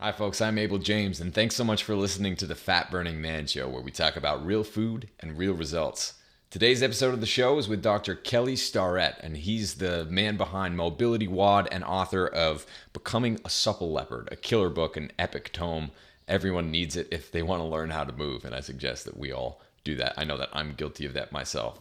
Hi, folks. I'm Abel James, and thanks so much for listening to the Fat Burning Man Show, where we talk about real food and real results. Today's episode of the show is with Dr. Kelly Starrett, and he's the man behind Mobility WOD and author of Becoming a Supple Leopard, a killer book, an epic tome. Everyone needs it if they want to learn how to move, and I suggest that we all do that. I know that I'm guilty of that myself.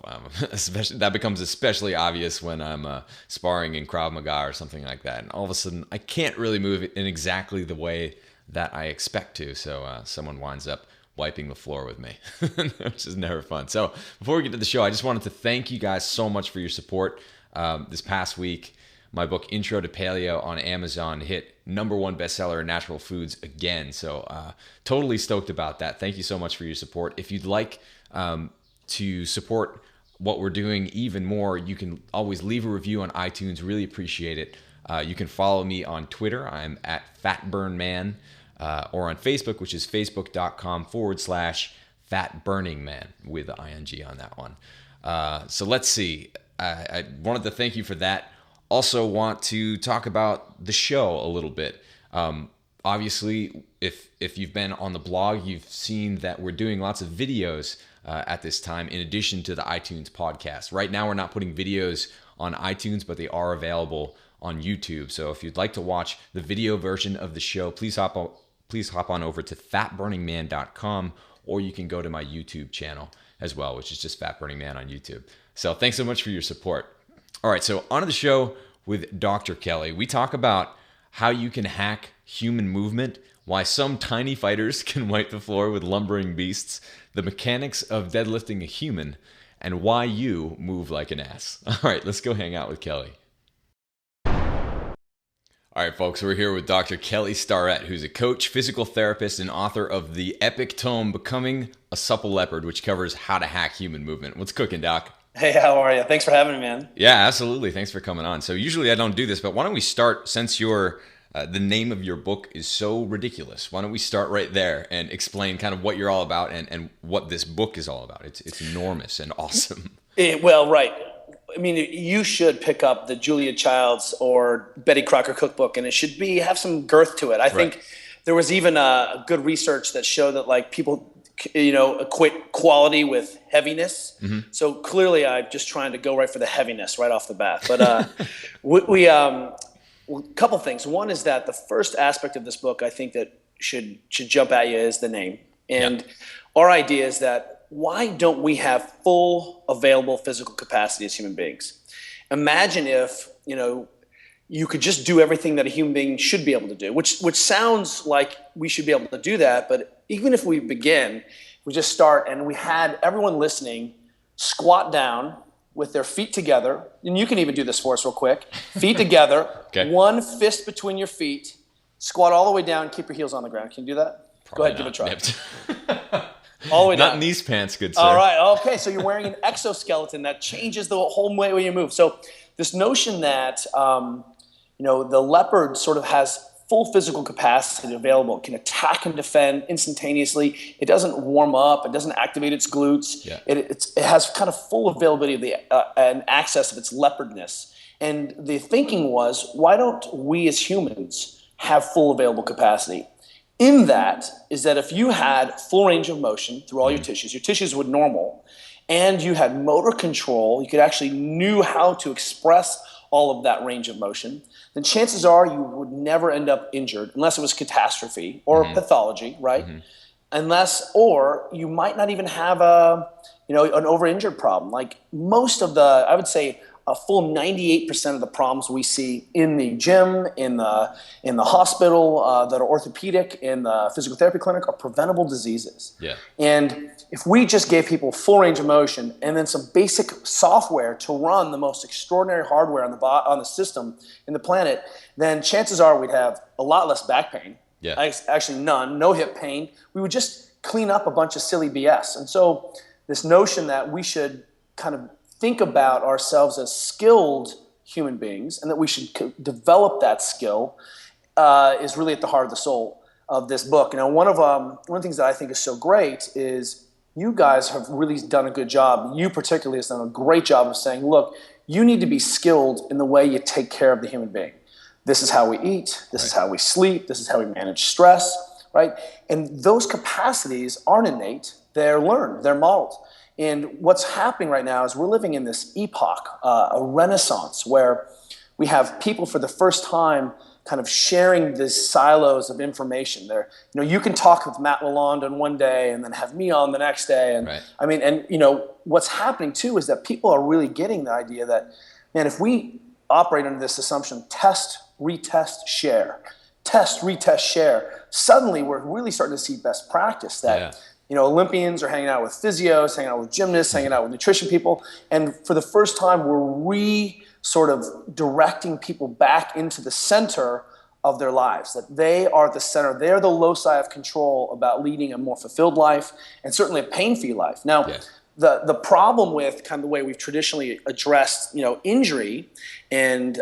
Especially that becomes especially obvious when I'm sparring in Krav Maga or something like that, and all of a sudden I can't really move in exactly the way that I expect to. So someone winds up wiping the floor with me, which is never fun. So before we get to the show, I just wanted to thank you guys so much for your support. This past week, my book Intro to Paleo on Amazon hit #1 bestseller in natural foods again. So totally stoked about that. Thank you so much for your support. If you'd like to support what we're doing even more, you can always leave a review on iTunes. Really appreciate it. You can follow me on Twitter. I'm at FatBurnMan, or on Facebook, which is facebook.com/FatBurningMan with the ing on that one. So let's see. I wanted to thank you for that. Also want to talk about the show a little bit. Obviously, if you've been on the blog, you've seen that we're doing lots of videos at this time in addition to the iTunes podcast. Right now, we're not putting videos on iTunes, but they are available on YouTube. So if you'd like to watch the video version of the show, please hop on over to fatburningman.com, or you can go to my YouTube channel as well, which is just Fat Burning Man on YouTube. So thanks so much for your support. All right, so on to the show with Dr. Kelly. We talk about how you can hack human movement, why some tiny fighters can wipe the floor with lumbering beasts, the mechanics of deadlifting a human, and why you move like an ass. All right, let's go hang out with Kelly. All right, folks, we're here with Dr. Kelly Starrett, who's a coach, physical therapist, and author of the epic tome Becoming a Supple Leopard, which covers how to hack human movement. What's cooking, Doc? Hey, how are you? Thanks for having me, man. Yeah, absolutely. Thanks for coming on. So usually I don't do this, but why don't we start, since the name of your book is so ridiculous, why don't we start right there and explain kind of what you're all about and what this book is all about. It's enormous and awesome. Well, right. I mean, you should pick up the Julia Childs or Betty Crocker cookbook, and it should have some girth to it. I think there was even a good research that showed that like people, equate quality with heaviness. Mm-hmm. So clearly, I'm just trying to go right for the heaviness right off the bat. But a couple things. One is that the first aspect of this book, I think that should jump at you is the name. And our idea is that why don't we have full available physical capacity as human beings? Imagine if, you could just do everything that a human being should be able to do, which sounds like we should be able to do that. But even if we just start and we had everyone listening squat down with their feet together, and you can even do this for us real quick. Feet together, okay. One fist between your feet, squat all the way down, keep your heels on the ground. Can you do that? Probably Go ahead, not. Give it a try. All the way down. Not in these pants, good sir. All right, okay, so you're wearing an exoskeleton that changes the whole way you move. So this notion that, the leopard sort of has full physical capacity available. It can attack and defend instantaneously. It doesn't warm up. It doesn't activate its glutes. Yeah. It has kind of full availability of and access of its leopardness. And the thinking was, why don't we as humans have full available capacity? In that is that if you had full range of motion through all your tissues would normal, and you had motor control, you could actually knew how to express all of that range of motion, then chances are you would never end up injured unless it was catastrophe or pathology, right? Or you might not even have an over-injured problem. Like most of I would say a full 98% of the problems we see in the gym, in the hospital that are orthopedic, in the physical therapy clinic are preventable diseases. Yeah. And if we just gave people full range of motion and then some basic software to run the most extraordinary hardware on the system in the planet, then chances are we'd have a lot less back pain. Yeah. Actually none, no hip pain. We would just clean up a bunch of silly BS. And so this notion that we should kind of think about ourselves as skilled human beings and that we should develop that skill is really at the heart of the soul of this book. One of the things that I think is so great is you guys have really done a good job. You particularly has done a great job of saying, look, you need to be skilled in the way you take care of the human being. This is how we eat. This is how we sleep. This is how we manage stress, right? And those capacities aren't innate. They're learned. They're modeled. And what's happening right now is we're living in this epoch, a renaissance, where we have people for the first time kind of sharing these silos of information. There, you can talk with Matt Lalonde on one day and then have me on the next day. And I mean, and what's happening too is that people are really getting the idea that, man, if we operate under this assumption, test, retest, share, test, retest, share, suddenly we're really starting to see best practice that, Olympians are hanging out with physios, hanging out with gymnasts, hanging out with nutrition people. And for the first time, we're sort of directing people back into the center of their lives, that they are the center. They're the loci of control about leading a more fulfilled life and certainly a pain-free life. Now, the problem with kind of the way we've traditionally addressed, injury and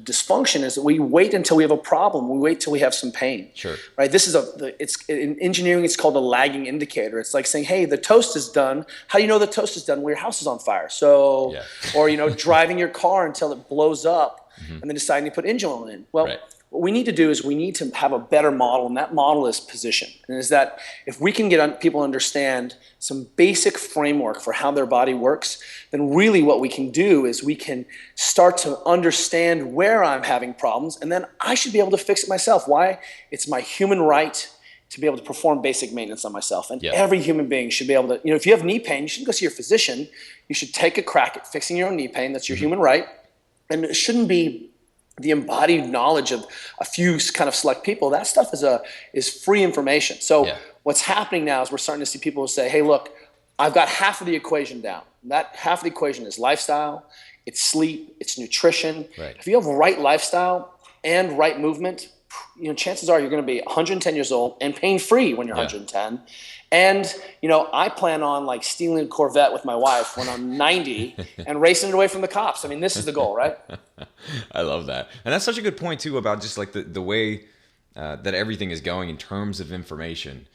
dysfunction is that we wait until we have a problem. We wait till we have some pain. Sure. Right. This is it's in engineering. It's called a lagging indicator. It's like saying, hey, the toast is done. How do you know the toast is done? Well, your house is on fire. So, or driving your car until it blows up, and then deciding to put engine oil in. Well. What we need to do is we need to have a better model, and that model is position. And is that if we can get people to understand some basic framework for how their body works, then really what we can do is we can start to understand where I'm having problems, and then I should be able to fix it myself. Why? It's my human right to be able to perform basic maintenance on myself. And every human being should be able to, if you have knee pain, you shouldn't go see your physician. You should take a crack at fixing your own knee pain. That's your human right. And it shouldn't be the embodied knowledge of a few kind of select people. That stuff is free information. So what's happening now is we're starting to see people who say, hey, look, I've got half of the equation down. That half of the equation is lifestyle, it's sleep, it's nutrition. If you have right lifestyle and right movement, chances are you're going to be 110 years old and pain-free when you're 110. And, I plan on stealing a Corvette with my wife when I'm 90 and racing it away from the cops. I mean, this is the goal, right? I love that. And that's such a good point too about just the way that everything is going in terms of information.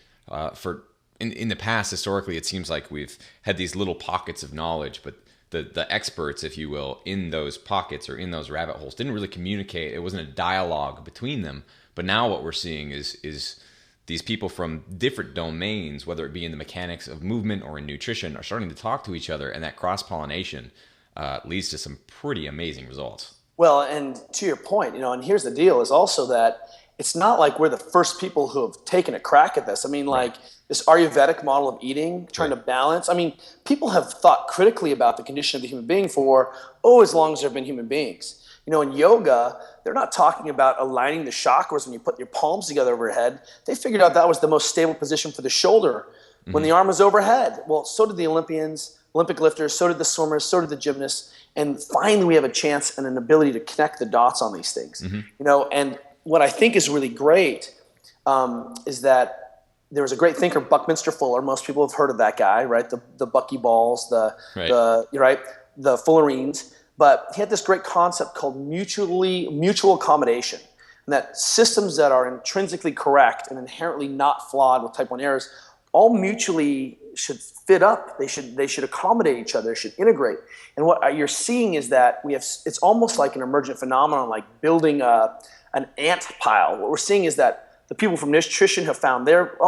In the past, historically, it seems like we've had these little pockets of knowledge, but the experts, if you will, in those pockets or in those rabbit holes didn't really communicate. It wasn't a dialogue between them. But now what we're seeing is these people from different domains, whether it be in the mechanics of movement or in nutrition, are starting to talk to each other, and that cross-pollination leads to some pretty amazing results. Well, and to your point, and here's the deal, is also that it's not like we're the first people who have taken a crack at this. I mean, this Ayurvedic model of eating, trying to balance. I mean, people have thought critically about the condition of the human being for, as long as there have been human beings. In yoga, they're not talking about aligning the chakras when you put your palms together over your head. They figured out that was the most stable position for the shoulder when the arm was overhead. Well, so did the Olympians, Olympic lifters, so did the swimmers, so did the gymnasts. And finally, we have a chance and an ability to connect the dots on these things. And what I think is really great is that there was a great thinker, Buckminster Fuller. Most people have heard of that guy, right? The buckyballs, the Fullerenes. But he had this great concept called mutual accommodation, and that systems that are intrinsically correct and inherently not flawed with type 1 errors all mutually should fit up. They should accommodate each other. They should integrate. And what you're seeing is that it's almost like an emergent phenomenon, like building an ant pile. What we're seeing is that the people from nutrition have found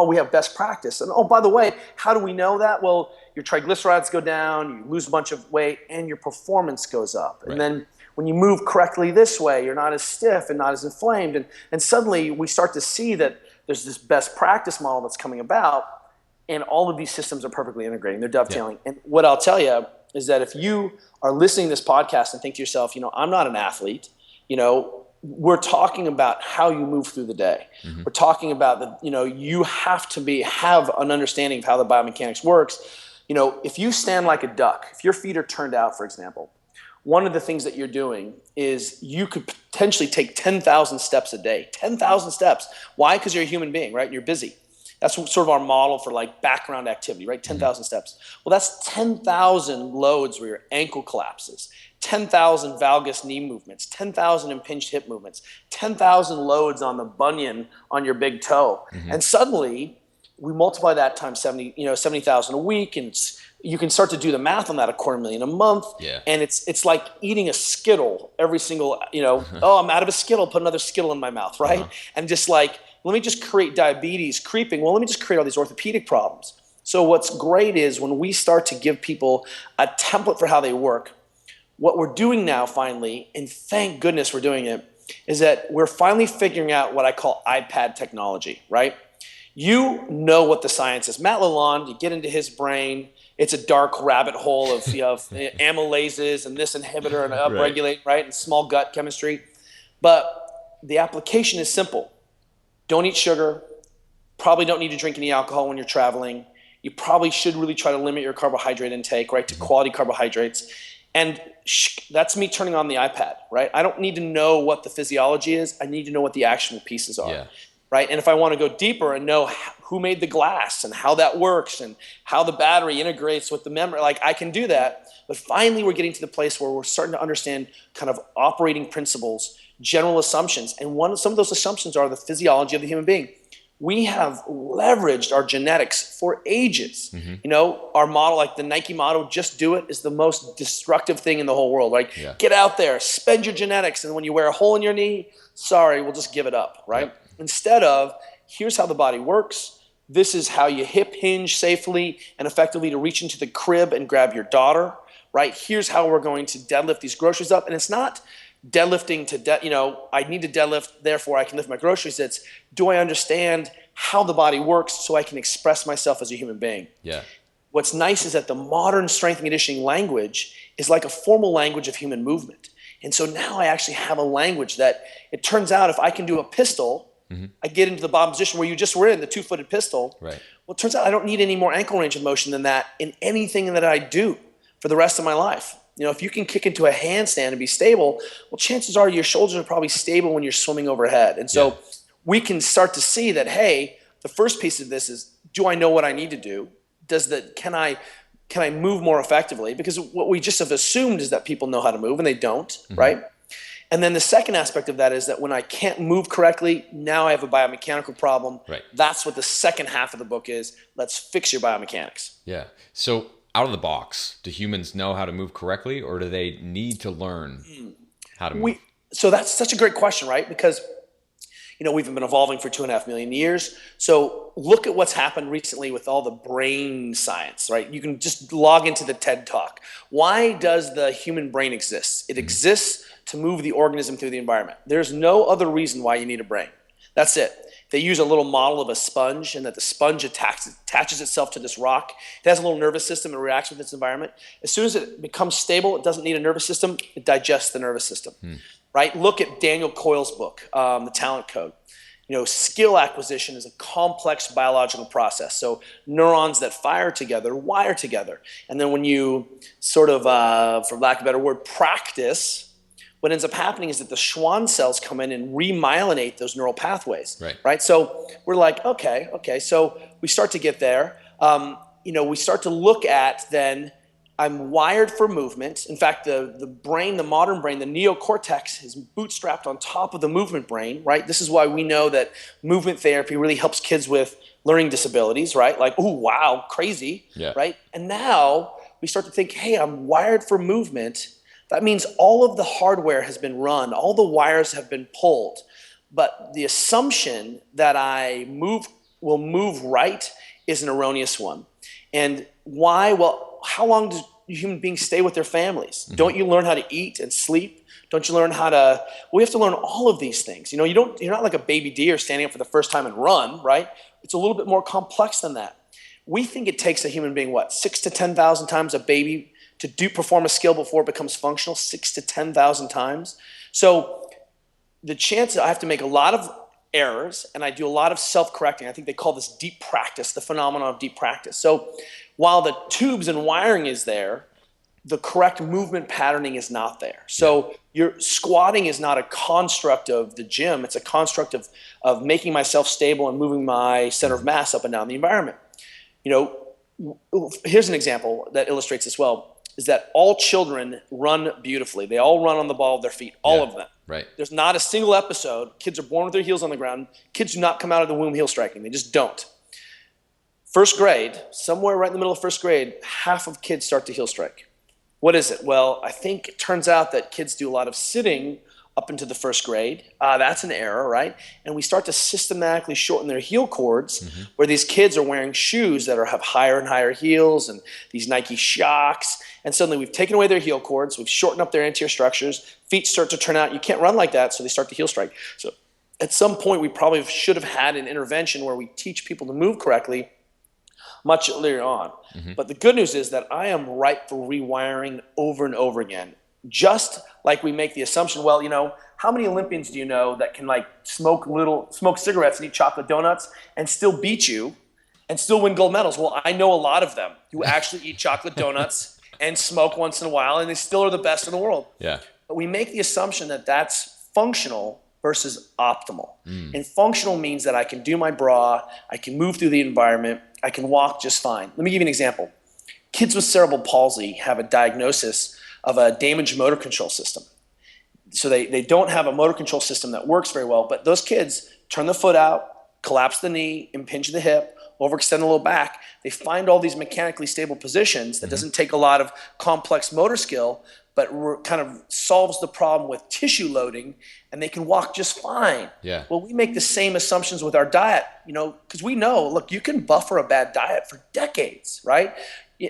we have best practice. And by the way, how do we know that? Well, your triglycerides go down, you lose a bunch of weight, and your performance goes up. And then when you move correctly this way, you're not as stiff and not as inflamed. And suddenly we start to see that there's this best practice model that's coming about, and all of these systems are perfectly integrating. They're dovetailing. And what I'll tell you is that if you are listening to this podcast and think to yourself, I'm not an athlete, we're talking about how you move through the day. We're talking about that, you have to have an understanding of how the biomechanics works. If you stand like a duck, if your feet are turned out, for example, one of the things that you're doing is you could potentially take 10,000 steps a day. 10,000 steps. Why? Because you're a human being, right? You're busy. That's sort of our model for background activity, right? 10,000 steps. Well, that's 10,000 loads where your ankle collapses, 10,000 valgus knee movements, 10,000 impinged hip movements, 10,000 loads on the bunion on your big toe. And suddenly we multiply that times 70,000 a week, and it's you can start to do the math on that, $250,000 a month. Yeah. And it's like eating a Skittle every single, oh, I'm out of a Skittle, put another Skittle in my mouth, right? And just like, let me just create diabetes creeping. Well, let me just create all these orthopedic problems. So what's great is when we start to give people a template for how they work, what we're doing now finally, and thank goodness we're doing it, is that we're finally figuring out what I call iPad technology, right? You know what the science is. Matt Lalonde, you get into his brain, it's a dark rabbit hole of amylases and this inhibitor and upregulate, right? And small gut chemistry. But the application is simple. Don't eat sugar. Probably don't need to drink any alcohol when you're traveling. You probably should really try to limit your carbohydrate intake, right, to quality carbohydrates. And that's me turning on the iPad, right? I don't need to know what the physiology is. I need to know what the actual pieces are, right? And if I want to go deeper and know who made the glass and how that works and how the battery integrates with the memory, like I can do that. But finally, we're getting to the place where we're starting to understand kind of operating principles, general assumptions. And some of those assumptions are the physiology of the human being. We have leveraged our genetics for ages. Our model, like the Nike motto, just do it, is the most destructive thing in the whole world. Like, get out there, spend your genetics, and when you wear a hole in your knee, sorry, we'll just give it up, right? Instead of, here's how the body works. This is how you hip hinge safely and effectively to reach into the crib and grab your daughter, right? Here's how we're going to deadlift these groceries up. And it's not deadlifting to, I need to deadlift, therefore I can lift my groceries. It's, do I understand how the body works so I can express myself as a human being? Yeah. What's nice is that the modern strength and conditioning language is like a formal language of human movement. And so now I actually have a language that it turns out if I can do a pistol, I get into the bottom position where you just were in, the 2-footed pistol. Right. Well, it turns out I don't need any more ankle range of motion than that in anything that I do for the rest of my life. If you can kick into a handstand and be stable, well, chances are your shoulders are probably stable when you're swimming overhead. And so we can start to see that, hey, the first piece of this is, do I know what I need to do? Can I move more effectively? Because what we just have assumed is that people know how to move, and they don't, right? And then the second aspect of that is that when I can't move correctly, now I have a biomechanical problem. Right. That's what the second half of the book is. Let's fix your biomechanics. Yeah. So out of the box, do humans know how to move correctly, or do they need to learn how to move? So that's such a great question, right? Because we've been evolving for 2.5 million years. So look at what's happened recently with all the brain science, right? You can just log into the TED Talk. Why does the human brain exist? It exists to move the organism through the environment. There's no other reason why you need a brain. That's it. They use a little model of a sponge, and that the sponge attaches itself to this rock. It has a little nervous system and reacts with its environment. As soon as it becomes stable, it doesn't need a nervous system. It digests the nervous system, right? Look at Daniel Coyle's book, The Talent Code. Skill acquisition is a complex biological process. So neurons that fire together wire together. And then when you sort of, for lack of a better word, practice, what ends up happening is that the Schwann cells come in and remyelinate those neural pathways, right? So we're like, okay. So we start to get there. We start to look at then, I'm wired for movement. In fact, the brain, the modern brain, the neocortex is bootstrapped on top of the movement brain, right? This is why we know that movement therapy really helps kids with learning disabilities, right? Like, oh, wow, crazy, right? And now we start to think, hey, I'm wired for movement. That means all of the hardware has been run, all the wires have been pulled, but the assumption that I will move right is an erroneous one. And why? Well, how long do human beings stay with their families? Don't you learn how to eat and sleep? Don't you learn how to? We have to learn all of these things. You're not like a baby deer standing up for the first time and run, right? It's a little bit more complex than that. We think it takes a human being 6,000 to 10,000 times a baby to perform a skill before it becomes functional, 6,000 to 10,000 times. So the chances, I have to make a lot of errors, and I do a lot of self-correcting. I think they call this deep practice, the phenomenon of deep practice. So while the tubes and wiring is there, the correct movement patterning is not there. So your squatting is not a construct of the gym. It's a construct of making myself stable and moving my center of mass up and down the environment. Here's an example that illustrates this well, is that all children run beautifully. They all run on the ball of their feet, all of them. Right. There's not a single episode. Kids are born with their heels on the ground. Kids do not come out of the womb heel striking. They just don't. First grade, somewhere right in the middle of first grade, half of kids start to heel strike. What is it? Well, I think it turns out that kids do a lot of sitting up into the first grade. That's an error, right? And we start to systematically shorten their heel cords, where these kids are wearing shoes that have higher and higher heels and these Nike Shocks. And suddenly we've taken away their heel cords, we've shortened up their anterior structures, feet start to turn out. You can't run like that, so they start to heel strike. So at some point, we probably should have had an intervention where we teach people to move correctly much earlier on. But the good news is that I am ripe for rewiring over and over again. Just like we make the assumption, well, how many Olympians do you know that can smoke cigarettes and eat chocolate donuts and still beat you and still win gold medals? Well, I know a lot of them who actually eat chocolate donuts and smoke once in a while, and they still are the best in the world. Yeah. But we make the assumption that that's functional versus optimal. And functional means that I can do my bra, I can move through the environment, I can walk just fine. Let me give you an example. Kids with cerebral palsy have a diagnosis of a damaged motor control system. So they don't have a motor control system that works very well, but those kids turn the foot out, collapse the knee, impinge the hip, overextend the low back. They find all these mechanically stable positions that doesn't take a lot of complex motor skill, but kind of solves the problem with tissue loading, and they can walk just fine. Yeah. Well, we make the same assumptions with our diet, because we know, look, you can buffer a bad diet for decades, right?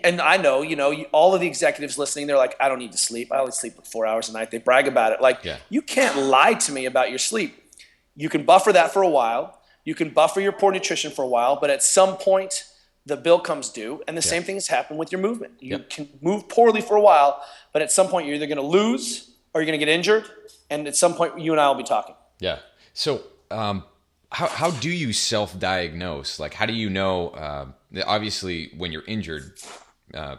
And I know, all of the executives listening, they're like, I don't need to sleep. I only sleep 4 hours a night. They brag about it. You can't lie to me about your sleep. You can buffer that for a while. You can buffer your poor nutrition for a while, but at some point, the bill comes due. And the same thing has happened with your movement. You can move poorly for a while, but at some point, you're either going to lose or you're going to get injured. And at some point, you and I will be talking. Yeah. So how do you self-diagnose? How do you know, obviously when you're injured,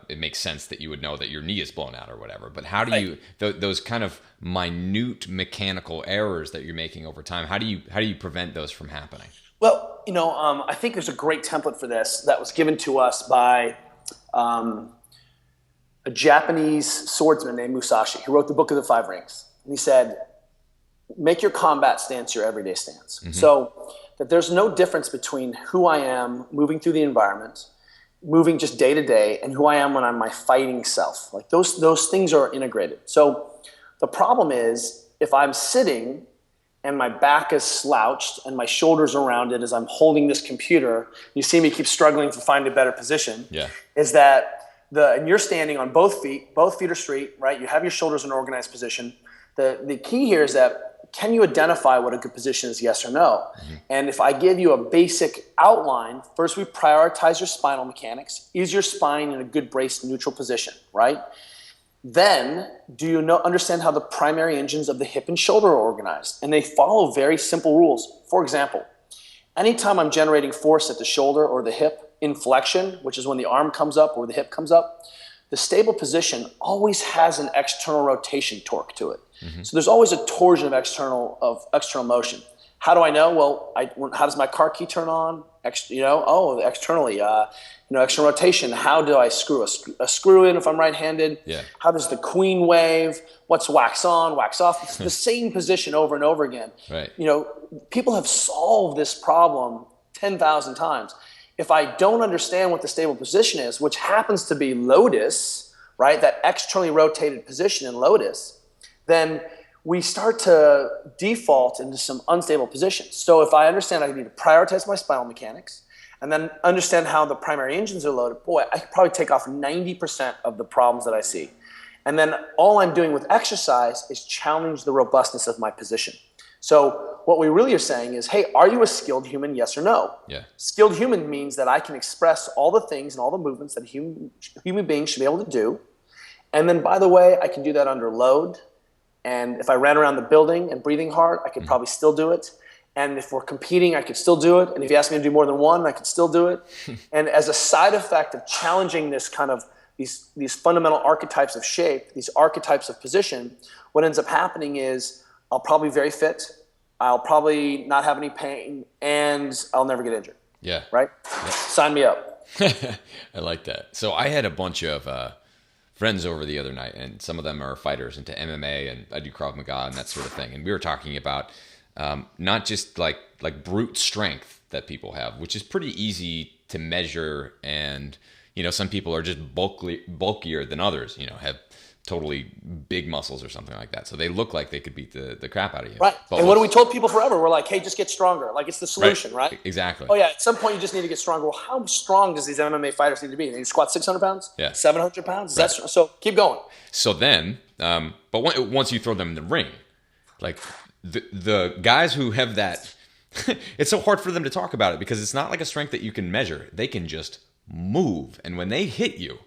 it makes sense that you would know that your knee is blown out or whatever, but how do you, those kind of minute mechanical errors that you're making over time, how do you prevent those from happening? Well, I think there's a great template for this that was given to us by a Japanese swordsman named Musashi. He wrote the Book of the Five Rings. And he said, make your combat stance your everyday stance. So that there's no difference between who I am moving through the environment, moving just day to day, and who I am when I'm my fighting self. Those things are integrated. So the problem is, if I'm sitting and my back is slouched and my shoulders are rounded as I'm holding this computer, you see me keep struggling to find a better position, is that and you're standing on both feet are straight, right? You have your shoulders in an organized position. The key here is that, can you identify what a good position is, yes or no? And if I give you a basic outline, first we prioritize your spinal mechanics. Is your spine in a good braced neutral position, right? Then, do you understand how the primary engines of the hip and shoulder are organized? And they follow very simple rules. For example, anytime I'm generating force at the shoulder or the hip in flexion, which is when the arm comes up or the hip comes up, the stable position always has an external rotation torque to it. So there's always a torsion of external motion. How do I know? Well, how does my car key turn on? Externally, external rotation. How do I screw a screw in if I'm right-handed? How does the queen wave? What's wax on, wax off? It's the same position over and over again. Right. People have solved this problem 10,000 times. If I don't understand what the stable position is, which happens to be lotus, right? That externally rotated position in lotus, then we start to default into some unstable positions. So if I understand I need to prioritize my spinal mechanics and then understand how the primary engines are loaded, I could probably take off 90% of the problems that I see. And then all I'm doing with exercise is challenge the robustness of my position. So what we really are saying is, hey, are you a skilled human, yes or no? Skilled human means that I can express all the things and all the movements that a human being should be able to do. And then, by the way, I can do that under load. And if I ran around the building and breathing hard, I could probably still do it. And if we're competing, I could still do it. And if you ask me to do more than one, I could still do it. And as a side effect of challenging this kind of these fundamental archetypes of shape, these archetypes of position, what ends up happening is I'll probably be very fit, I'll probably not have any pain, and I'll never get injured. Right? Sign me up. I like that. So I had a bunch of friends over the other night, and some of them are fighters into MMA, and I do Krav Maga and that sort of thing. And we were talking about not just like brute strength that people have, which is pretty easy to measure. And, some people are just bulkier than others, have totally big muscles or something like that. So they look like they could beat the crap out of you. Right. But and what do we told people forever? We're like, hey, just get stronger. Like it's the solution, right? Exactly. Oh yeah. At some point you just need to get stronger. Well, how strong does these MMA fighters need to be? They need to squat 600 pounds? Yeah. 700 pounds? So keep going. So then, but once you throw them in the ring, like the guys who have that, it's so hard for them to talk about it because it's not like a strength that you can measure. They can just move. And when they hit you,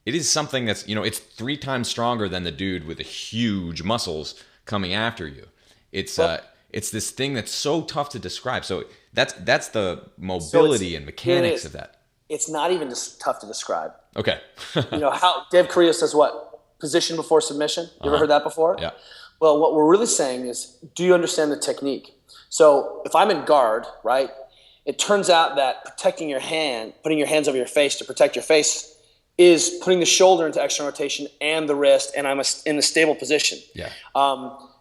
it is something that's, it's 3 times stronger than the dude with the huge muscles coming after you. It's this thing that's so tough to describe. So that's the mobility and mechanics of that. It's not even just tough to describe. Okay. How Dave Correa says what? Position before submission. You ever heard that before? Yeah. Well, what we're really saying is, do you understand the technique? So if I'm in guard, right, it turns out that protecting your hand, putting your hands over your face to protect your face, is putting the shoulder into external rotation and the wrist, and I'm in a stable position. Yeah.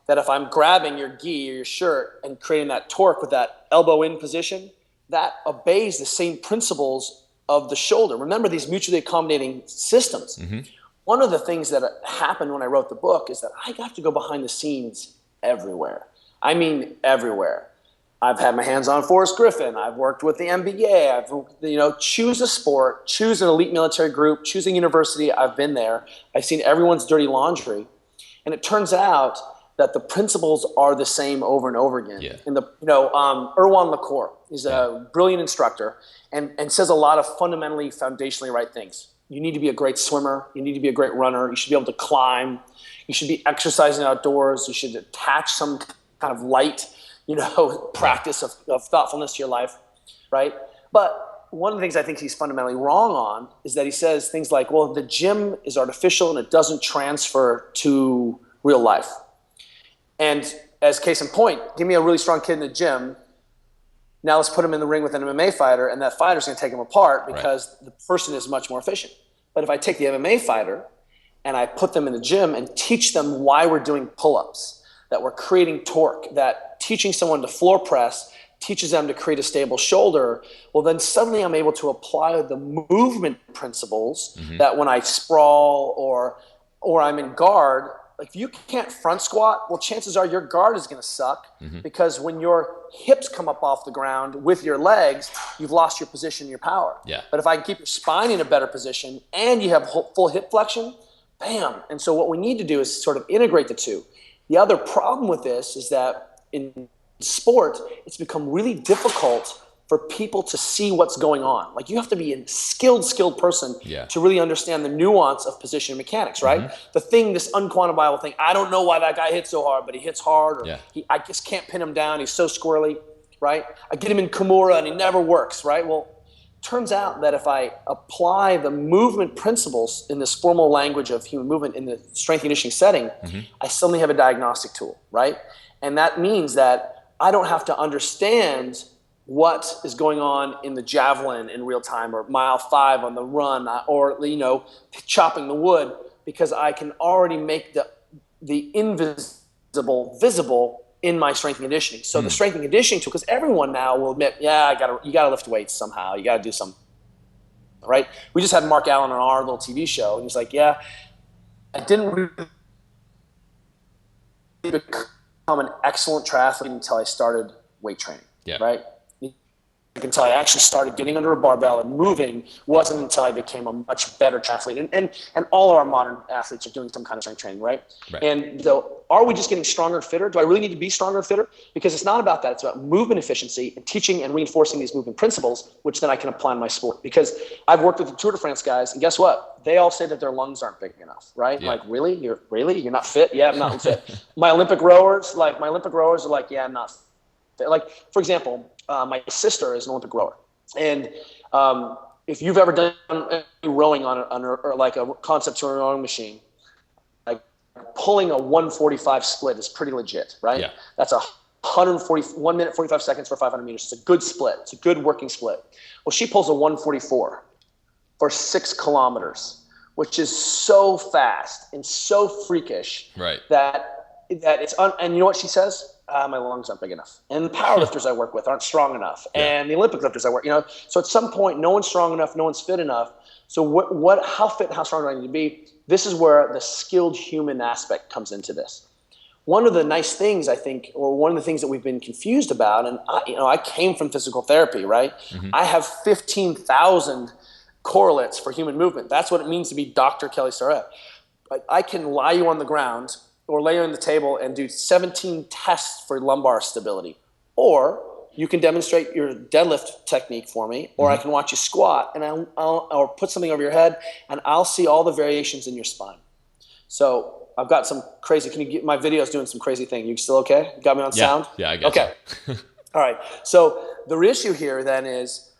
That if I'm grabbing your gi or your shirt and creating that torque with that elbow in position, that obeys the same principles of the shoulder. Remember these mutually accommodating systems. Mm-hmm. One of the things that happened when I wrote the book is that I got to go behind the scenes everywhere. I mean, everywhere. I've had my hands on Forrest Griffin. I've worked with the NBA. Choose a sport, choose an elite military group, choose a university. I've been there. I've seen everyone's dirty laundry. And it turns out that the principles are the same over and over again. Yeah. And Erwan LaCour, he's a brilliant instructor and says a lot of fundamentally, foundationally right things. You need to be a great swimmer. You need to be a great runner. You should be able to climb. You should be exercising outdoors. You should attach some kind of light, practice of thoughtfulness to your life, right? But one of the things I think he's fundamentally wrong on is that he says things like, well, the gym is artificial and it doesn't transfer to real life. And as case in point, give me a really strong kid in the gym. Now let's put him in the ring with an MMA fighter, and that fighter's going to take him apart because the person is much more efficient. But if I take the MMA fighter and I put them in the gym and teach them why we're doing pull-ups, that we're creating torque, that teaching someone to floor press teaches them to create a stable shoulder, well, then suddenly I'm able to apply the movement principles that when I sprawl or I'm in guard, like if you can't front squat, well, chances are your guard is going to suck because when your hips come up off the ground with your legs, you've lost your position, your power. Yeah. But if I can keep your spine in a better position and you have full hip flexion, bam. And so what we need to do is sort of integrate the two. The other problem with this is that in sport, it's become really difficult for people to see what's going on. Like you have to be a skilled person to really understand the nuance of position mechanics, right? The thing, this unquantifiable thing, I don't know why that guy hits so hard, but he hits hard, or I just can't pin him down, he's so squirrely, right? I get him in Kimura and he never works, right? Well, turns out that if I apply the movement principles in this formal language of human movement in the strength and conditioning setting, I suddenly have a diagnostic tool, right? And that means that I don't have to understand what is going on in the javelin in real time or mile 5 on the run or, chopping the wood, because I can already make the invisible visible in my strength and conditioning. So the strength and conditioning tool, because everyone now will admit, you gotta lift weights somehow. You gotta do something, right? We just had Mark Allen on our little TV show, and he's like, I didn't really become an excellent triathlete until I started weight training, right? Until I actually started getting under a barbell and moving wasn't until I became a much better athlete. And all of our modern athletes are doing some kind of strength training, right? And so are we just getting stronger and fitter? Do I really need to be stronger and fitter? Because it's not about that. It's about movement efficiency and teaching and reinforcing these movement principles, which then I can apply in my sport. Because I've worked with the Tour de France guys, and guess what? They all say that their lungs aren't big enough, right? Like, really? You're not fit? Yeah, I'm not fit. My Olympic rowers are like, yeah, I'm not fit. Like, for example, my sister is an Olympic rower, and if you've ever done any rowing on like a concept tour rowing machine, like pulling a 1:45 split is pretty legit, right? Yeah. That's 1 minute 45 seconds for 500 meters. It's a good split. It's a good working split. Well, she pulls a 1:44 for 6 kilometers, which is so fast and so freakish, right? That it's and you know what she says? my lungs aren't big enough. And the power lifters I work with aren't strong enough. And the Olympic lifters I work, so at some point, no one's strong enough, no one's fit enough. So how fit and how strong do I need to be? This is where the skilled human aspect comes into this. One of the nice things I think, or one of the things that we've been confused about, and I came from physical therapy, right? Mm-hmm. I have 15,000 correlates for human movement. That's what it means to be Dr. Kelly Starrett. I can lie you on the ground or lay you on the table and do 17 tests for lumbar stability. Or you can demonstrate your deadlift technique for me, or I can watch you squat and I'll put something over your head and I'll see all the variations in your spine. So I've got some crazy, can you get my videos doing some crazy thing? You still okay? You got me on sound? Yeah, I got you. All right. So the issue here then is,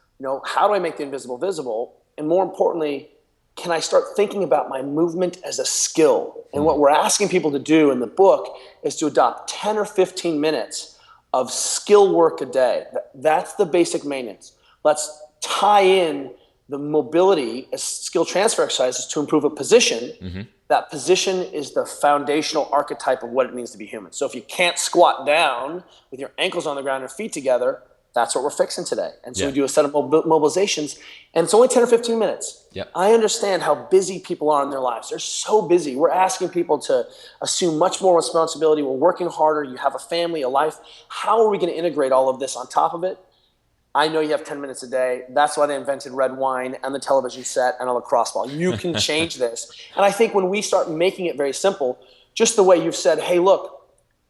how do I make the invisible visible? And more importantly, can I start thinking about my movement as a skill? And what we're asking people to do in the book is to adopt 10 or 15 minutes of skill work a day. That's the basic maintenance. Let's tie in the mobility as skill transfer exercises to improve a position. Mm-hmm. That position is the foundational archetype of what it means to be human. So if you can't squat down with your ankles on the ground and feet together, that's what we're fixing today. And so we do a set of mobilizations, and it's only 10 or 15 minutes. Yep. I understand how busy people are in their lives. They're so busy. We're asking people to assume much more responsibility. We're working harder. You have a family, a life. How are we going to integrate all of this on top of it? I know you have 10 minutes a day. That's why they invented red wine and the television set and a lacrosse ball. You can change this. And I think when we start making it very simple, just the way you've said, hey, look,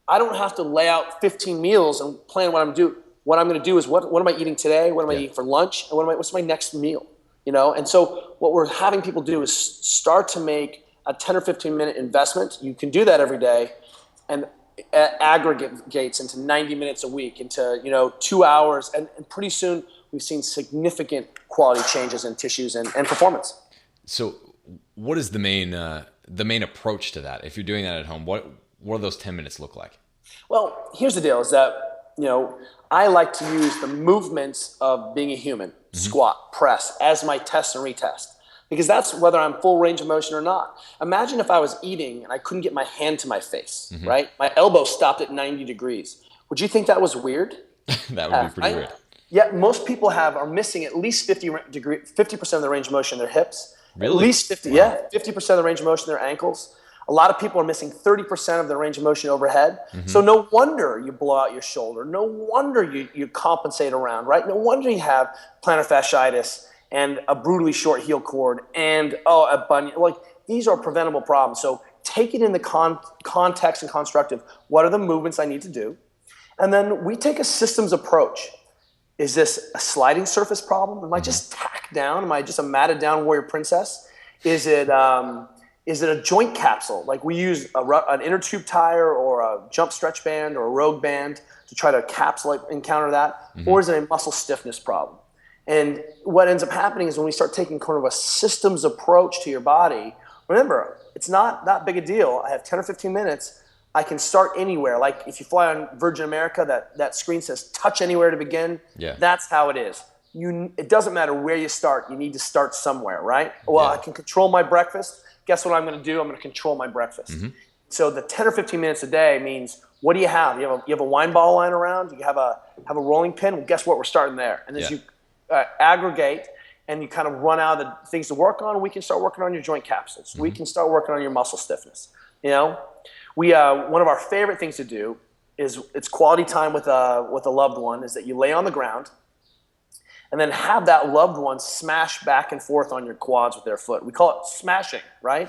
I don't have to lay out 15 meals and plan what I'm doing. What I'm going to do is what am I eating today? What am I eating for lunch? And what's my next meal? And so what we're having people do is start to make a 10 or 15 minute investment. You can do that every day and aggregates into 90 minutes a week, into 2 hours, and pretty soon we've seen significant quality changes in tissues and performance. So what is the main approach to that? If you're doing that at home, what do those 10 minutes look like? Well, here's the deal is that I like to use the movements of being a human, squat, press, as my test and retest. Because that's whether I'm full range of motion or not. Imagine if I was eating and I couldn't get my hand to my face, right? My elbow stopped at 90 degrees. Would you think that was weird? That would be pretty weird. Yeah, most people are missing at least 50% of the range of motion in their hips. Really? At least 50, wow. Yeah, 50% of the range of motion in their ankles. A lot of people are missing 30% of the range of motion overhead. So no wonder you blow out your shoulder. No wonder you compensate around, right? No wonder you have plantar fasciitis and a brutally short heel cord and a bunion. Like, these are preventable problems. So take it in the context and constructive. What are the movements I need to do? And then we take a systems approach. Is this a sliding surface problem? Am I just tacked down? Am I just a matted down warrior princess? Is it a joint capsule? Like, we use an inner tube tire or a jump stretch band or a rogue band to try to encounter that? Or is it a muscle stiffness problem? And what ends up happening is when we start taking kind of a systems approach to your body, remember, it's not that big a deal. I have 10 or 15 minutes. I can start anywhere. Like, if you fly on Virgin America, that screen says touch anywhere to begin. Yeah. That's how it is. It doesn't matter where you start. You need to start somewhere, right? Well, I can control my breakfast. Guess what I'm going to do? I'm going to control my breakfast. So the 10 or 15 minutes a day means, what do you have? You have a wine bottle lying around? You have a rolling pin? Well, guess what? We're starting there. And as you aggregate and you kind of run out of the things to work on, we can start working on your joint capsules. We can start working on your muscle stiffness. One of our favorite things to do is, it's quality time with a loved one, is that you lay on the ground and then have that loved one smash back and forth on your quads with their foot. We call it smashing, right?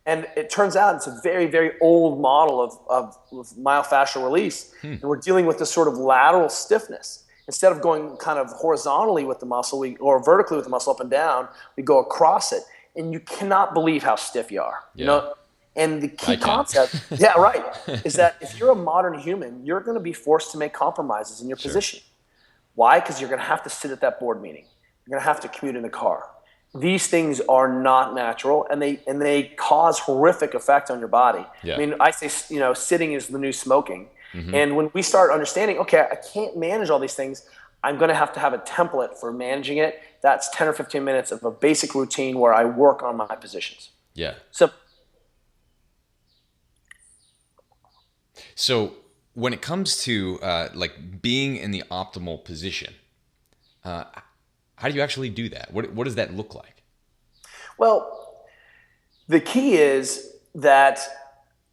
And it turns out it's a very, very old model of myofascial release. And we're dealing with this sort of lateral stiffness. Instead of going kind of horizontally with the muscle, or vertically with the muscle up and down, we go across it. And you cannot believe how stiff you are. And the key concept, is that if you're a modern human, you're going to be forced to make compromises in your position. Why? Because you're going to have to sit at that board meeting. You're going to have to commute in the car. These things are not natural, and they cause horrific effect on your body. I mean, I say, sitting is the new smoking. And when we start understanding, okay, I can't manage all these things, I'm going to have a template for managing it. That's 10 or 15 minutes of a basic routine where I work on my positions. So when it comes to like being in the optimal position, how do you actually do that? What does that look like? Well, the key is that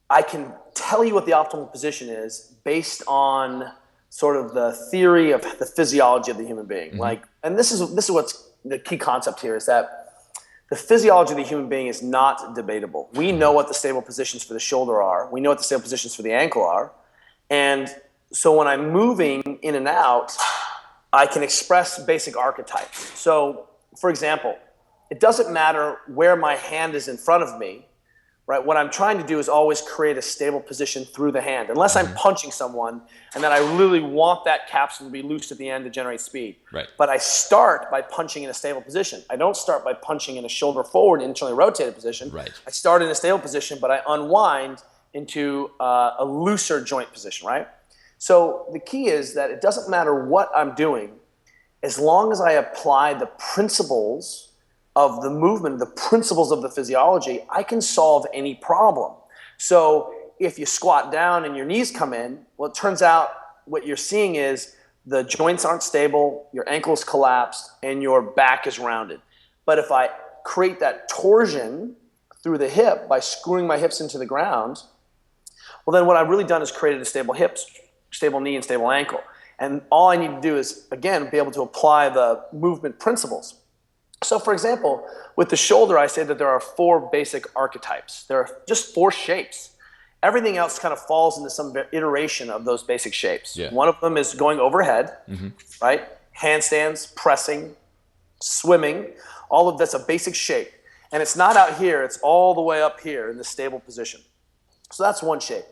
I can tell you what the optimal position is based on sort of the theory of the physiology of the human being. Like, and this is what's the key concept here, is that the physiology of the human being is not debatable. We know what the stable positions for the shoulder are. We know what the stable positions for the ankle are. And so when I'm moving in and out, I can express basic archetypes. So, for example, it doesn't matter where my hand is in front of me, right? What I'm trying to do is always create a stable position through the hand, unless I'm punching someone and then I really want that capsule to be loose at the end to generate speed. Right. But I start by punching in a stable position. I don't start by punching in a shoulder forward, internally rotated position. Right. I start in a stable position, but I unwind into a looser joint position, right? So the key is that it doesn't matter what I'm doing, as long as I apply the principles of the movement, the principles of the physiology, I can solve any problem. So if you squat down and your knees come in, well, it turns out what you're seeing is the joints aren't stable, your ankles collapsed, and your back is rounded. But if I create that torsion through the hip by screwing my hips into the ground, well, then what I've really done is created a stable hips, stable knee, and stable ankle. And all I need to do is, again, be able to apply the movement principles. So, for example, with the shoulder, I say that there are 4 basic archetypes. There are just 4 shapes. Everything else kind of falls into some iteration of those basic shapes. Yeah. One of them is going overhead, right? Handstands, pressing, swimming. All of that's a basic shape. And it's not out here. It's all the way up here in the stable position. So that's one shape.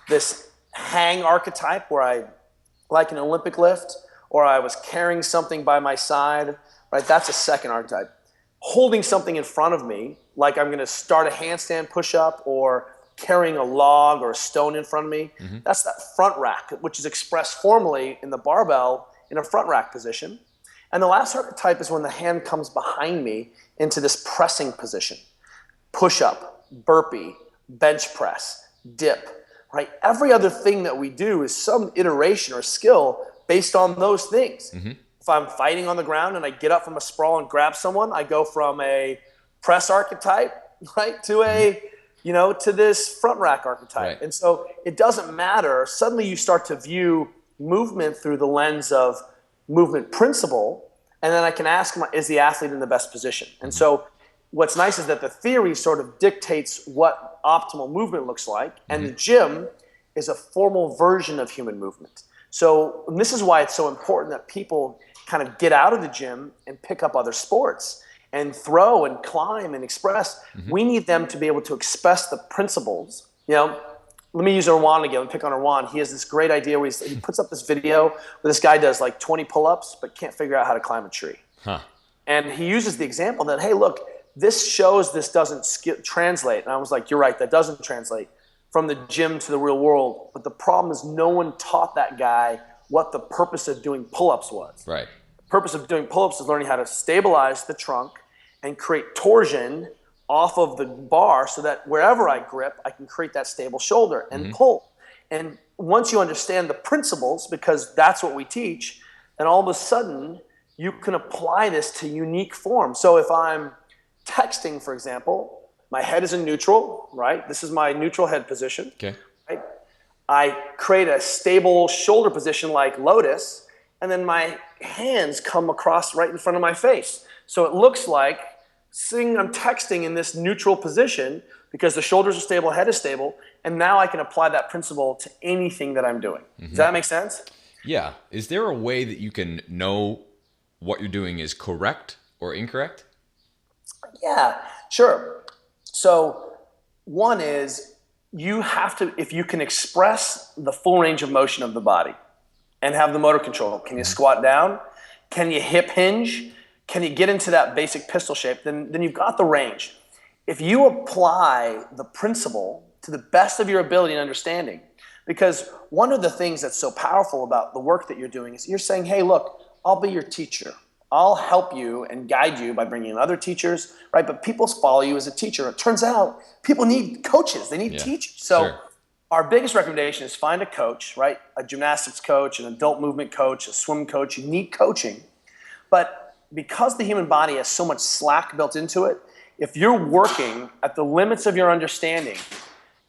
This hang archetype, where I, like an Olympic lift, or I was carrying something by my side, right? That's a second archetype. Holding something in front of me, like I'm going to start a handstand push-up or carrying a log or a stone in front of me, that's that front rack, which is expressed formally in the barbell in a front rack position. And the last archetype is when the hand comes behind me into this pressing position. Push-up, burpee, bench press, dip, right? Every other thing that we do is some iteration or skill based on those things. If I'm fighting on the ground and I get up from a sprawl and grab someone, I go from a press archetype, right, to a, to this front rack archetype. Right. And so it doesn't matter. Suddenly you start to view movement through the lens of movement principle, and then I can ask, is the athlete in the best position? And so what's nice is that the theory sort of dictates what optimal movement looks like, and the gym is a formal version of human movement. So this is why it's so important that people kind of get out of the gym and pick up other sports and throw and climb and express. We need them to be able to express the principles. Let me use Irwan again. Pick on Irwan. He has this great idea where he puts up this video where this guy does like 20 pull-ups but can't figure out how to climb a tree. And he uses the example that, hey, look, this shows this doesn't translate. And I was like, you're right, that doesn't translate from the gym to the real world. But the problem is no one taught that guy what the purpose of doing pull-ups was. Right. The purpose of doing pull-ups is learning how to stabilize the trunk and create torsion off of the bar so that wherever I grip, I can create that stable shoulder and pull. And once you understand the principles, because that's what we teach, then all of a sudden you can apply this to unique form. So if I'm texting, for example, my head is in neutral, right? This is my neutral head position. Okay. Right? I create a stable shoulder position like lotus, and then my hands come across right in front of my face. So it looks like I'm texting in this neutral position because the shoulders are stable, head is stable, and now I can apply that principle to anything that I'm doing. Does that make sense? Yeah. Is there a way that you can know what you're doing is correct or incorrect? Yeah, sure. So one is you have to, if you can express the full range of motion of the body and have the motor control, can you squat down? Can you hip hinge? Can you get into that basic pistol shape? Then you've got the range. If you apply the principle to the best of your ability and understanding, because one of the things that's so powerful about the work that you're doing is you're saying, hey, look, I'll be your teacher. I'll help you and guide you by bringing in other teachers, right? But people follow you as a teacher. It turns out people need coaches. They need teachers. So Our biggest recommendation is find a coach, right? A gymnastics coach, an adult movement coach, a swim coach. You need coaching. But because the human body has so much slack built into it, if you're working at the limits of your understanding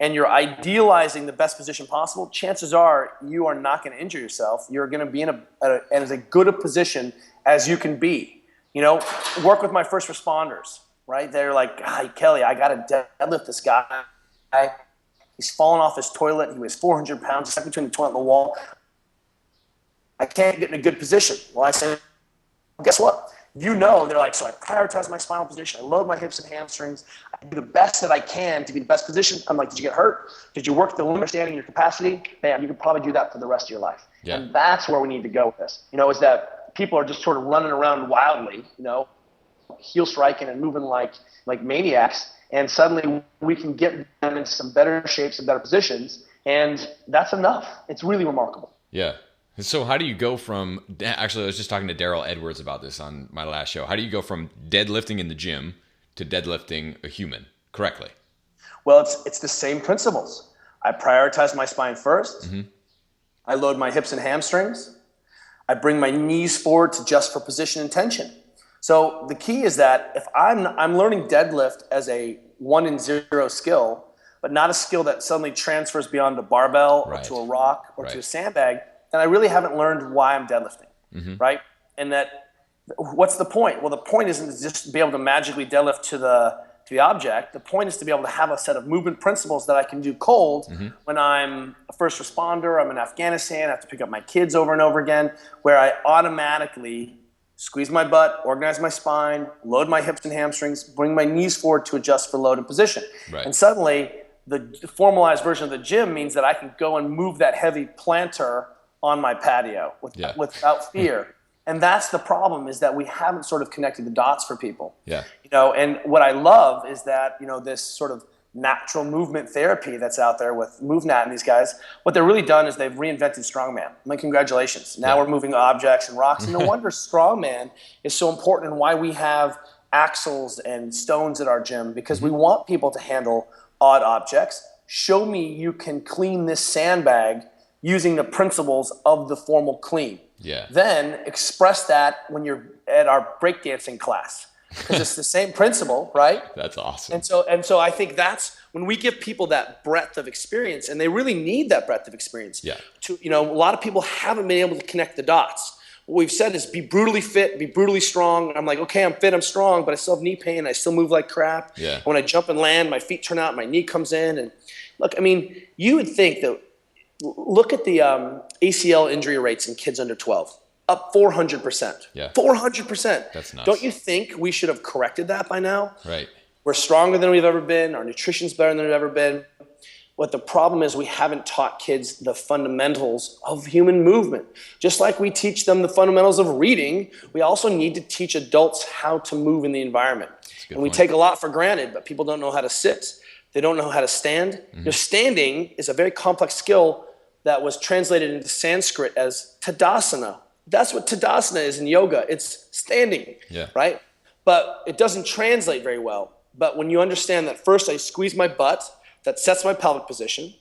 and you're idealizing the best position possible, chances are you are not going to injure yourself. You're going to be in as good a position as you can be. Work with my first responders, right? They're like, "Hi, Kelly, I got to deadlift this guy. He's fallen off his toilet. He weighs 400 pounds, stuck between the toilet and the wall. I can't get in a good position." Well, I say, well, guess what? They're like, so I prioritize my spinal position. I load my hips and hamstrings. I do the best that I can to be the best position. I'm like, did you get hurt? Did you work the limit understanding your capacity? Bam, you could probably do that for the rest of your life. Yeah. And that's where we need to go with this. Is that people are just sort of running around wildly, heel striking and moving like maniacs. And suddenly we can get them into some better shapes and better positions. And that's enough. It's really remarkable. Yeah. So how do you go from, actually I was just talking to Daryl Edwards about this on my last show. How do you go from deadlifting in the gym to deadlifting a human correctly? Well, it's the same principles. I prioritize my spine first. Mm-hmm. I load my hips and hamstrings. I bring my knees forward to just for position and tension. So the key is that if I'm learning deadlift as a 1 and 0 skill, but not a skill that suddenly transfers beyond the barbell or to a rock or to a sandbag, then I really haven't learned why I'm deadlifting, mm-hmm. right? And that, what's the point? Well, the point isn't to just be able to magically deadlift to the object. The point is to be able to have a set of movement principles that I can do cold mm-hmm. when I'm a first responder, I'm in Afghanistan, I have to pick up my kids over and over again, where I automatically squeeze my butt, organize my spine, load my hips and hamstrings, bring my knees forward to adjust for load and position. Right. And suddenly, the formalized version of the gym means that I can go and move that heavy planter on my patio without fear. And that's the problem, is that we haven't sort of connected the dots for people. Yeah. And what I love is that, this sort of natural movement therapy that's out there with MoveNat and these guys, what they've really done is they've reinvented strongman. Congratulations. Now we're moving objects and rocks. And no wonder strongman is so important and why we have axles and stones at our gym, because we want people to handle odd objects. Show me you can clean this sandbag using the principles of the formal clean. Yeah. Then express that when you're at our breakdancing class, because it's the same principle, right? That's awesome. And so I think that's when we give people that breadth of experience, and they really need that breadth of experience. Yeah. A lot of people haven't been able to connect the dots. What we've said is be brutally fit, be brutally strong. I'm like, okay, I'm fit, I'm strong, but I still have knee pain. I still move like crap. Yeah. When I jump and land, my feet turn out, my knee comes in. And look, you would think that, look at the ACL injury rates in kids under 12, up 400%. Yeah. 400%. That's nuts. Don't you think we should have corrected that by now? Right. We're stronger than we've ever been. Our nutrition's better than we've ever been. What the problem is, we haven't taught kids the fundamentals of human movement. Just like we teach them the fundamentals of reading, we also need to teach adults how to move in the environment. And we take a lot for granted, but people don't know how to sit. They don't know how to stand. Mm-hmm. Standing is a very complex skill that was translated into Sanskrit as Tadasana. That's what Tadasana is in yoga. It's standing, right? But it doesn't translate very well. But when you understand that first I squeeze my butt, that sets my pelvic position,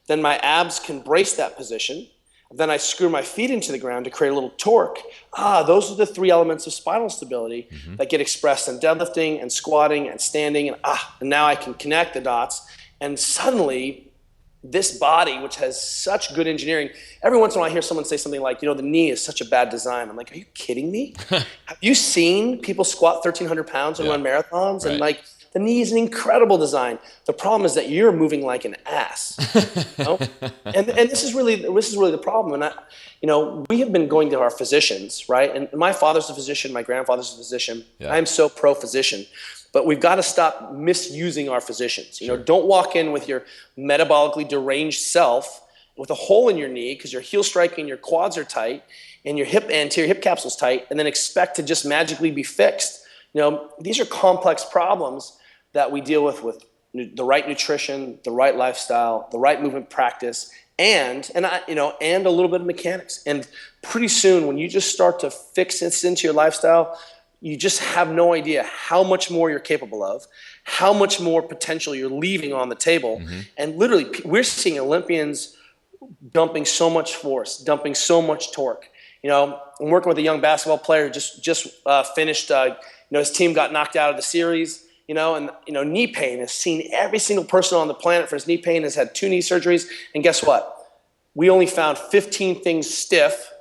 then my abs can brace that position, then I screw my feet into the ground to create a little torque. Those are the 3 elements of spinal stability mm-hmm. that get expressed in deadlifting and squatting and standing, and now I can connect the dots. And suddenly, this body, which has such good engineering, every once in a while I hear someone say something like, the knee is such a bad design. I'm like, are you kidding me? Have you seen people squat 1,300 pounds and run marathons? Right. And the knee is an incredible design. The problem is that you're moving like an ass. And this is really the problem. And we have been going to our physicians, right? And my father's a physician, my grandfather's a physician. Yeah. I'm so pro physician. But we've got to stop misusing our physicians. Don't walk in with your metabolically deranged self with a hole in your knee because you're heel striking, your quads are tight, and your anterior hip capsule's tight, and then expect to just magically be fixed. These are complex problems that we deal with the right nutrition, the right lifestyle, the right movement practice, and a little bit of mechanics. And pretty soon, when you just start to fix this into your lifestyle, you just have no idea how much more you're capable of, how much more potential you're leaving on the table. And literally, we're seeing Olympians dumping so much force, dumping so much torque. I'm working with a young basketball player who just finished. His team got knocked out of the series. And knee pain. Has seen every single person on the planet for his knee pain. Has had 2 knee surgeries, and guess what? We only found 15 things stiff,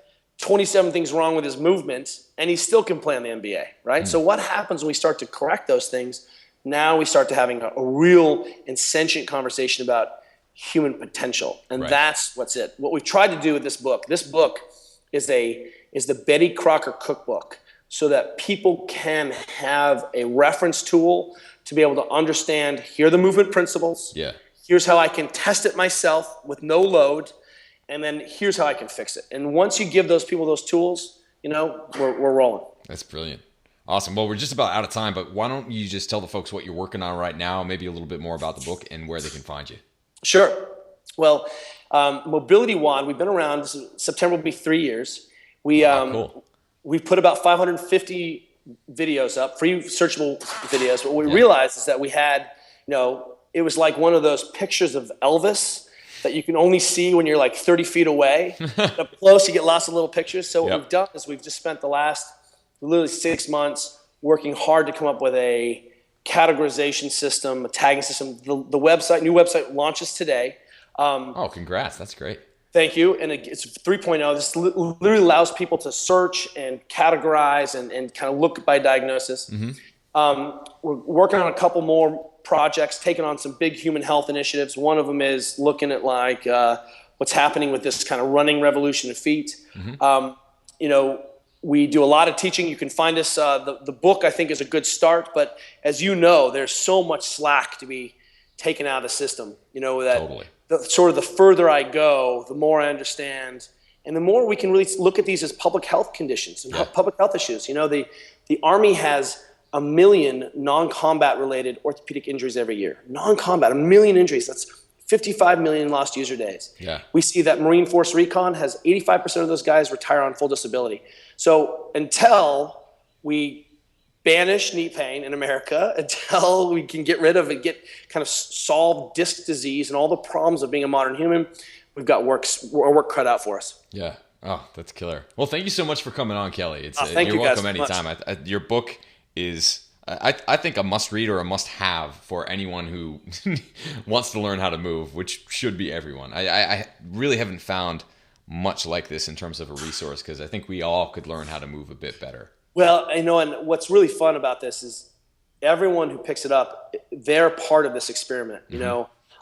27 things wrong with his movement, and he still can play in the NBA, right? So what happens when we start to correct those things? Now we start to having a real and sentient conversation about human potential, and that's what's it. What we've tried to do with this book is the Betty Crocker cookbook, so that people can have a reference tool to be able to understand, here are the movement principles. Yeah. Here's how I can test it myself with no load, and then here's how I can fix it. And once you give those people those tools, we're rolling. That's brilliant. Awesome. Well, we're just about out of time, but why don't you just tell the folks what you're working on right now, maybe a little bit more about the book and where they can find you. Sure. Well, Mobility Wand, we've been around. September will be 3 years. Cool. We've put about 550 videos up, free searchable videos. What we realized is that we had, it was like one of those pictures of Elvis that you can only see when you're like 30 feet away. Up close, you get lots of little pictures. So what we've done is we've just spent the last literally 6 months working hard to come up with a categorization system, a tagging system. The new website launches today. Congrats. That's great. Thank you. And it's 3.0. This literally allows people to search and categorize and kind of look by diagnosis. We're working on a couple more projects, taking on some big human health initiatives. One of them is looking at what's happening with this kind of running revolution of feet. We do a lot of teaching. You can find us. The book, I think, is a good start. But as you know, there's so much slack to be taken out of the system. Totally. The further I go, the more I understand, and the more we can really look at these as public health conditions and public health issues. The Army has 1 million non-combat related orthopedic injuries every year. Non-combat, 1 million injuries. That's 55 million lost user days. Yeah. We see that Marine Force Recon has 85% of those guys retire on full disability. So until we banish knee pain in America, until we can get rid of and get kind of solve disc disease and all the problems of being a modern human, we've got work cut out for us. Yeah. Oh, that's killer. Well, thank you so much for coming on, Kelly. Thank you're you welcome guys anytime. Your book is, I think, a must-read or a must-have for anyone who wants to learn how to move, which should be everyone. I really haven't found much like this in terms of a resource, because I think we all could learn how to move a bit better. Well, and what's really fun about this is everyone who picks it up, they're part of this experiment.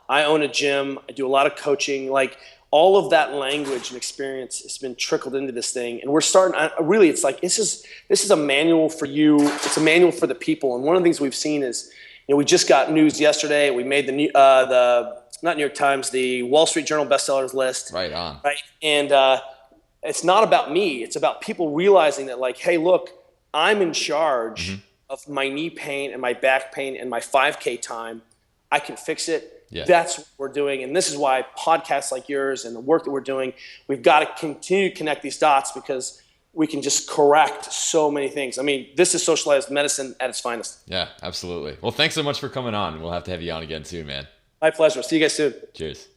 I own a gym. I do a lot of coaching. All of that language and experience has been trickled into this thing, and we're starting. Really, it's like this is a manual for you. It's a manual for the people. And one of the things we've seen is, we just got news yesterday. We made the not New York Times, the Wall Street Journal bestsellers list. Right on. Right, and it's not about me. It's about people realizing that, hey, look, I'm in charge of my knee pain and my back pain and my 5K time. I can fix it. Yeah. That's what we're doing. And this is why podcasts like yours and the work that we're doing, we've got to continue to connect these dots, because we can just correct so many things. I mean, this is socialized medicine at its finest. Yeah, absolutely. Well, thanks so much for coming on. We'll have to have you on again soon, man. My pleasure. See you guys soon. Cheers.